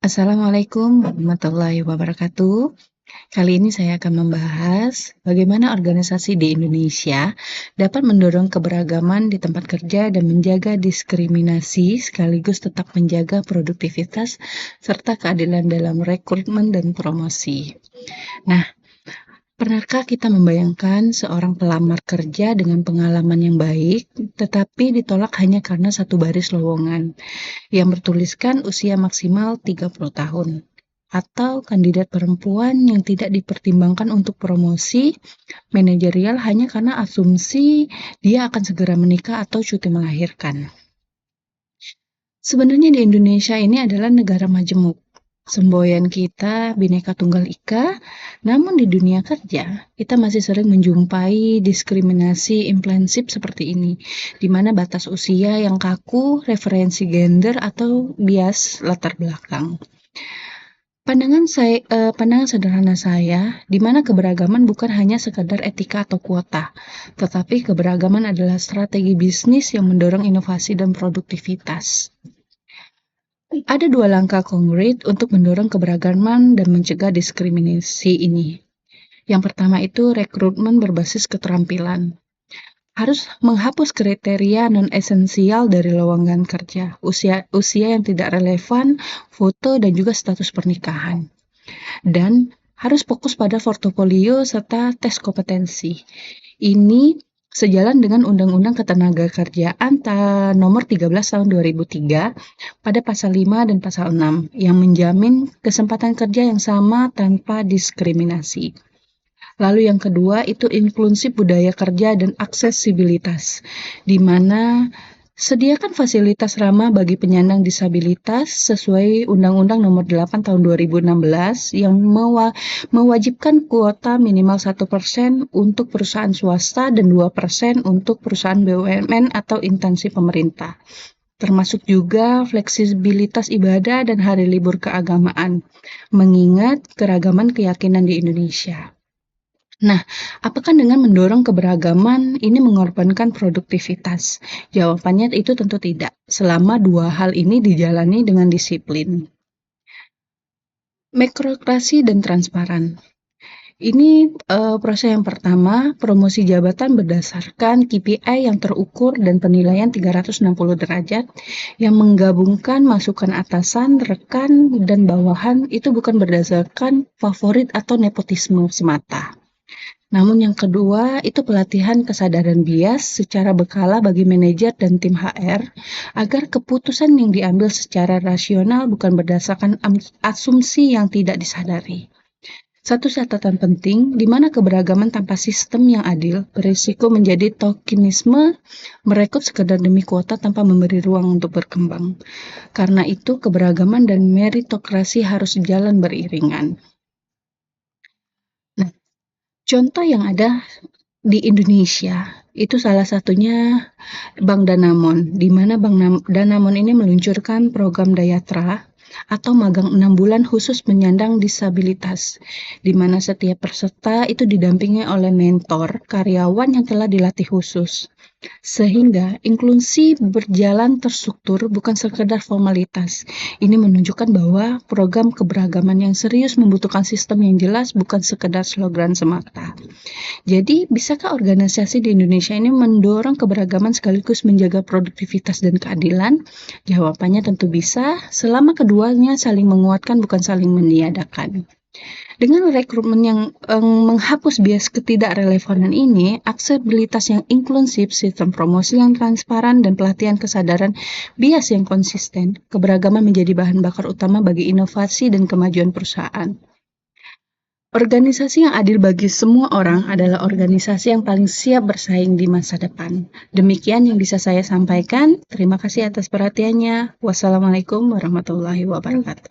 Assalamualaikum warahmatullahi wabarakatuh. Kali ini saya akan membahas bagaimana organisasi di Indonesia dapat mendorong keberagaman di tempat kerja dan menjaga diskriminasi sekaligus tetap menjaga produktivitas serta keadilan dalam rekrutmen dan promosi. Nah, pernahkah kita membayangkan seorang pelamar kerja dengan pengalaman yang baik, tetapi ditolak hanya karena satu baris lowongan yang bertuliskan usia maksimal 30 tahun? Atau kandidat perempuan yang tidak dipertimbangkan untuk promosi manajerial hanya karena asumsi dia akan segera menikah atau cuti melahirkan? Sebenarnya di Indonesia ini adalah negara majemuk. Semboyan kita Bhinneka Tunggal Ika, namun di dunia kerja kita masih sering menjumpai diskriminasi implisit seperti ini, di mana batas usia yang kaku, referensi gender atau bias latar belakang. Pandangan sederhana saya, di mana keberagaman bukan hanya sekadar etika atau kuota, tetapi keberagaman adalah strategi bisnis yang mendorong inovasi dan produktivitas. Ada dua langkah konkret untuk mendorong keberagaman dan mencegah diskriminasi ini. Yang pertama itu rekrutmen berbasis keterampilan. Harus menghapus kriteria non-esensial dari lowongan kerja, usia yang tidak relevan, foto, dan juga status pernikahan. Dan harus fokus pada portofolio serta tes kompetensi. Ini sejalan dengan Undang-Undang Ketenagakerjaan Nomor 13 Tahun 2003 pada Pasal 5 dan Pasal 6 yang menjamin kesempatan kerja yang sama tanpa diskriminasi. Lalu yang kedua itu inklusif budaya kerja dan aksesibilitas, di mana sediakan fasilitas ramah bagi penyandang disabilitas sesuai Undang-Undang Nomor 8 Tahun 2016 yang mewajibkan kuota minimal 1% untuk perusahaan swasta dan 2% untuk perusahaan BUMN atau instansi pemerintah. Termasuk juga fleksibilitas ibadah dan hari libur keagamaan, mengingat keragaman keyakinan di Indonesia. Nah, apakah dengan mendorong keberagaman ini mengorbankan produktivitas? Jawabannya itu tentu tidak, selama dua hal ini dijalani dengan disiplin. Meritokrasi dan transparan. Ini proses yang pertama, promosi jabatan berdasarkan KPI yang terukur dan penilaian 360 derajat yang menggabungkan masukan atasan, rekan, dan bawahan itu bukan berdasarkan favorit atau nepotisme semata. Namun yang kedua, itu pelatihan kesadaran bias secara berkala bagi manajer dan tim HR agar keputusan yang diambil secara rasional bukan berdasarkan asumsi yang tidak disadari. Satu catatan penting, di mana keberagaman tanpa sistem yang adil berisiko menjadi tokenisme, merekrut sekedar demi kuota tanpa memberi ruang untuk berkembang. Karena itu, keberagaman dan meritokrasi harus jalan beriringan. Nah, contoh yang ada di Indonesia itu salah satunya Bank Danamon, di mana Bank Danamon ini meluncurkan program Dayatra atau magang 6 bulan khusus penyandang disabilitas, di mana setiap peserta itu didampingi oleh mentor karyawan yang telah dilatih khusus. Sehingga inklusi berjalan terstruktur bukan sekedar formalitas. Ini menunjukkan bahwa program keberagaman yang serius membutuhkan sistem yang jelas bukan sekedar slogan semata. Jadi, bisakah organisasi di Indonesia ini mendorong keberagaman sekaligus menjaga produktivitas dan keadilan? Jawabannya tentu bisa, selama keduanya saling menguatkan bukan saling meniadakan. Dengan rekrutmen yang menghapus bias ketidakrelevanan ini, aksesibilitas yang inklusif, sistem promosi yang transparan, dan pelatihan kesadaran bias yang konsisten, keberagaman menjadi bahan bakar utama bagi inovasi dan kemajuan perusahaan. Organisasi yang adil bagi semua orang adalah organisasi yang paling siap bersaing di masa depan. Demikian yang bisa saya sampaikan. Terima kasih atas perhatiannya. Wassalamualaikum warahmatullahi wabarakatuh.